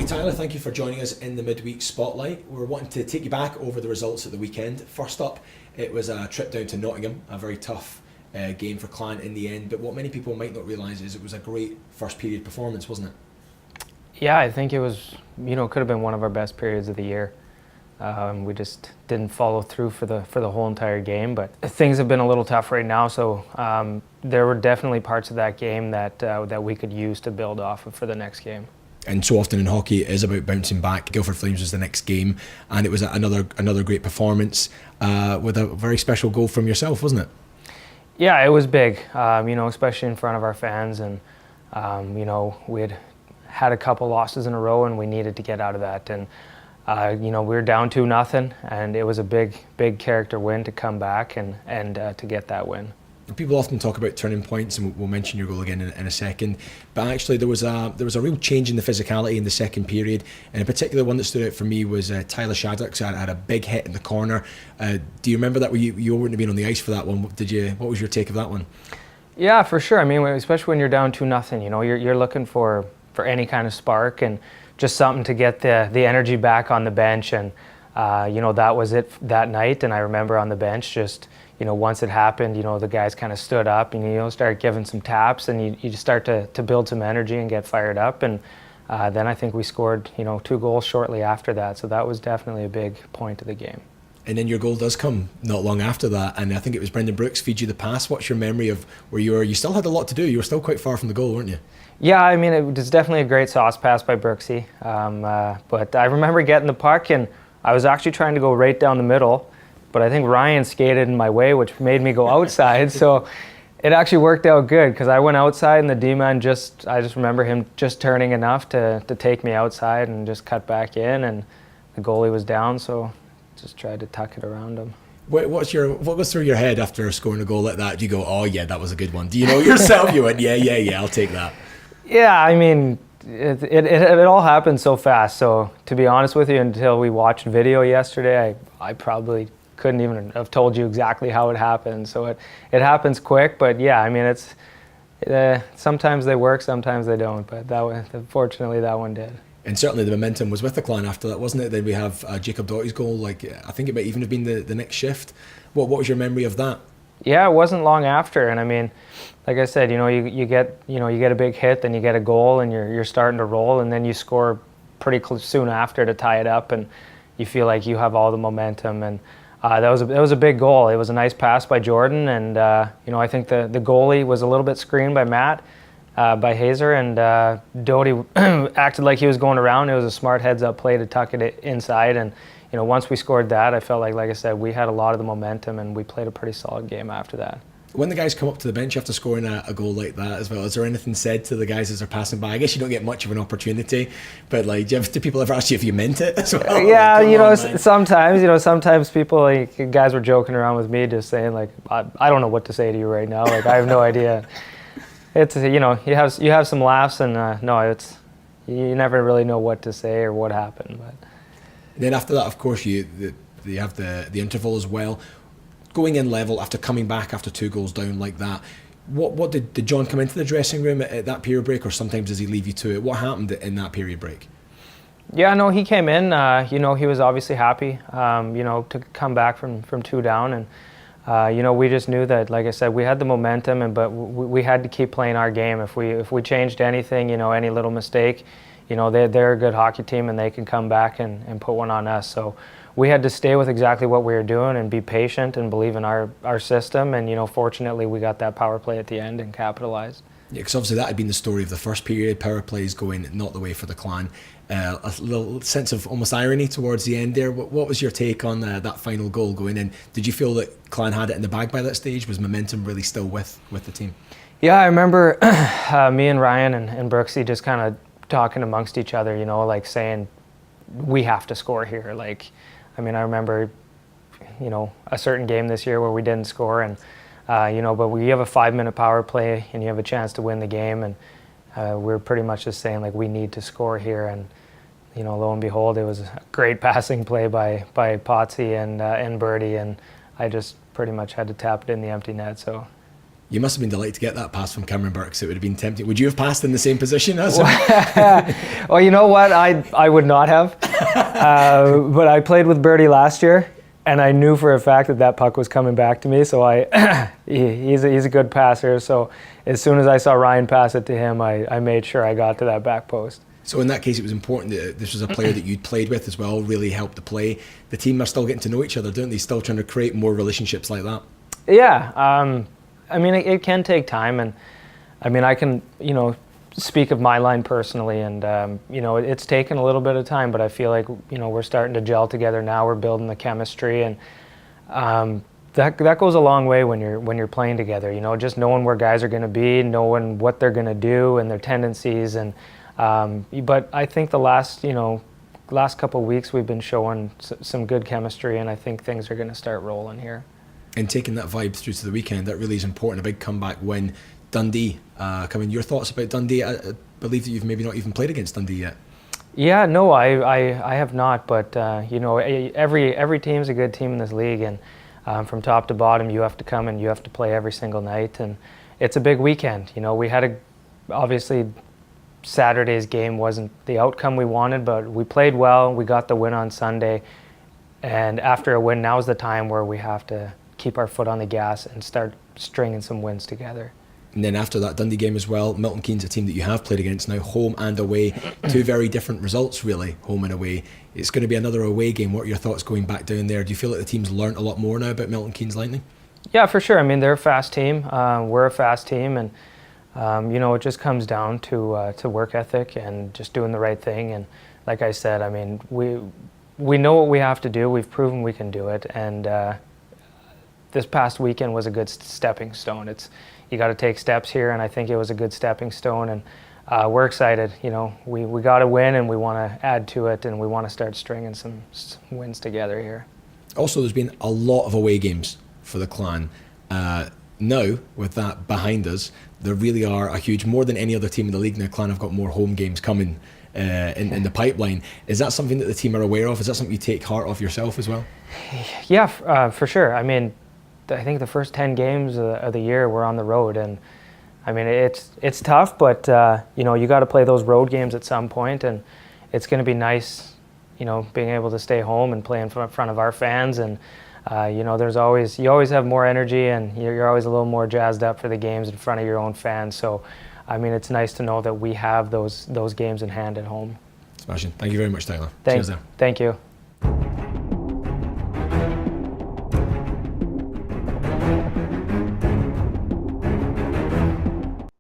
Hey Tyler, thank you for joining us in the Midweek Spotlight. We're wanting to take you back over the results at the weekend. First up, it was a trip down to Nottingham, a very tough game for Clan in the end, but what many people might not realise is it was a great first period performance, wasn't it? Yeah, I think it was, could have been one of our best periods of the year. We just didn't follow through for the whole entire game, but things have been a little tough right now, so there were definitely parts of that game that we could use to build off of for the next game. And so often in hockey, it is about bouncing back. Guildford Flames was the next game, and it was another great performance with a very special goal from yourself, wasn't it? Yeah, it was big, especially in front of our fans, and we had a couple losses in a row, and we needed to get out of that. And we were down 2-0, and it was a big character win to come back and to get that win. People often talk about turning points, and we'll mention your goal again in a second. But actually, there was a real change in the physicality in the second period. And in particular, one that stood out for me was Tyler Shaddix had a big hit in the corner. Do you remember that? You wouldn't have been on the ice for that one, did you? What was your take of that one? Yeah, for sure. I mean, especially when you're down 2-0, you're looking for any kind of spark and just something to get the energy back on the bench. And that was it that night. And I remember on the bench just. Once it happened, the guys kind of stood up and, started giving some taps, and you just start to build some energy and get fired up. And then I think we scored, 2 goals shortly after that. So that was definitely a big point of the game. And then your goal does come not long after that. And I think it was Brendan Brooks feed you the pass. What's your memory of where you still had a lot to do? You were still quite far from the goal, weren't you? Yeah, I mean, it was definitely a great sauce pass by Brooksy. But I remember getting the puck, and I was actually trying to go right down the middle. But I think Ryan skated in my way, which made me go outside. So it actually worked out good because I went outside and the D-man I just remember him just turning enough to take me outside and just cut back in, and the goalie was down, so just tried to tuck it around him. What goes through your head after scoring a goal like that? Do you go, oh yeah, that was a good one? Do you know yourself? You went, yeah, I'll take that. Yeah, I mean, it all happened so fast. So to be honest with you, until we watched video yesterday, I probably couldn't even have told you exactly how it happened. So it happens quick, but yeah, I mean, sometimes they work, sometimes they don't, but fortunately that one did. And certainly the momentum was with the Clan after that, wasn't it? Then we have Jacob Dottie's goal, I think it might even have been the next shift. What was your memory of that? Yeah, it wasn't long after, and I mean, like I said, you get a big hit, then you get a goal, and you're starting to roll, and then you score pretty soon after to tie it up, and you feel like you have all the momentum. And that was a big goal. It was a nice pass by Jordan, and I think the goalie was a little bit screened by Matt, by Hazer, and Doty acted like he was going around. It was a smart heads-up play to tuck it inside, and once we scored that, I felt like I said, we had a lot of the momentum, and we played a pretty solid game after that. When the guys come up to the bench after scoring a goal like that as well, is there anything said to the guys as they're passing by? I guess you don't get much of an opportunity, but do people ever ask you if you meant it as well? Yeah, sometimes people, guys were joking around with me, just saying I don't know what to say to you right now. I have no idea. It's you have some laughs, and you never really know what to say or what happened. But then after that, of course, you have the interval as well. Going in level after coming back after 2 goals down like that, what did John come into the dressing room at that period break, or sometimes does he leave you to it? What happened in that period break? Yeah, no, he came in. He was obviously happy, to come back from 2 down, and we just knew that, like I said, we had the momentum, but we had to keep playing our game. If we changed anything, any little mistake, they're a good hockey team, and they can come back and put one on us. So we had to stay with exactly what we were doing and be patient and believe in our system. And, fortunately, we got that power play at the end and capitalized. Yeah, because obviously that had been the story of the first period. Power plays going not the way for the Clan. A little sense of almost irony towards the end there. What was your take on that final goal going in? Did you feel that Clan had it in the bag by that stage? Was momentum really still with the team? Yeah, I remember me and Ryan and Brooksy just kind of talking amongst each other, saying, we have to score here. I remember, a certain game this year where we didn't score, and but we have a 5-minute power play and you have a chance to win the game, and we're pretty much just saying we need to score here. And lo and behold, it was a great passing play by Potsy and Birdie, and I just pretty much had to tap it in the empty net. So You must have been delighted to get that pass from Cameron Burks. It would have been tempting. Would you have passed in the same position as him? Well, you know what? I would not have. But I played with Birdie last year, and I knew for a fact that puck was coming back to me. So he's a good passer. So as soon as I saw Ryan pass it to him, I made sure I got to that back post. So in that case, it was important that this was a player that you'd played with as well, really helped the play. The team are still getting to know each other, don't they? Still trying to create more relationships like that. Yeah. I mean, it can take time, and I mean, I can, speak of my line personally, and it's taken a little bit of time, but I feel like, we're starting to gel together now. We're building the chemistry, and that goes a long way when you're playing together. Just knowing where guys are going to be, knowing what they're going to do, and their tendencies, and but I think the last couple of weeks we've been showing some good chemistry, and I think things are going to start rolling here. And taking that vibe through to the weekend, that really is important. A big comeback win. Dundee, your thoughts about Dundee? I believe that you've maybe not even played against Dundee yet. Yeah, no, I have not. But every team's a good team in this league, and from top to bottom, you have to come and you have to play every single night, and it's a big weekend. We had obviously Saturday's game wasn't the outcome we wanted, but we played well. We got the win on Sunday, and after a win, now's the time where we have to keep our foot on the gas and start stringing some wins together. And then after that Dundee game as well, Milton Keynes, a team that you have played against now, home and away. Two very different results, really, home and away. It's going to be another away game. What are your thoughts going back down there? Do you feel like the team's learnt a lot more now about Milton Keynes Lightning? Yeah, for sure. I mean, they're a fast team. We're a fast team, and it just comes down to work ethic and just doing the right thing. And like I said, I mean, we know what we have to do. We've proven we can do it, and this past weekend was a good stepping stone. You got to take steps here, and I think it was a good stepping stone, and we're excited. We got to win, and we want to add to it, and we want to start stringing some wins together here. Also, there's been a lot of away games for the Clan. Now, with that behind us, there really are a huge, more than any other team in the league now, Clan have got more home games coming in the pipeline. Is that something that the team are aware of? Is that something you take heart of yourself as well? Yeah, for sure. I mean, I think the first 10 games of the year we're on the road, and I mean it's tough, but you got to play those road games at some point, and it's going to be nice, being able to stay home and play in front of our fans, and you always have more energy, and you're always a little more jazzed up for the games in front of your own fans. So I mean, it's nice to know that we have those games in hand at home. Smashing. Thank you very much, Tyler. Cheers there. Thank you.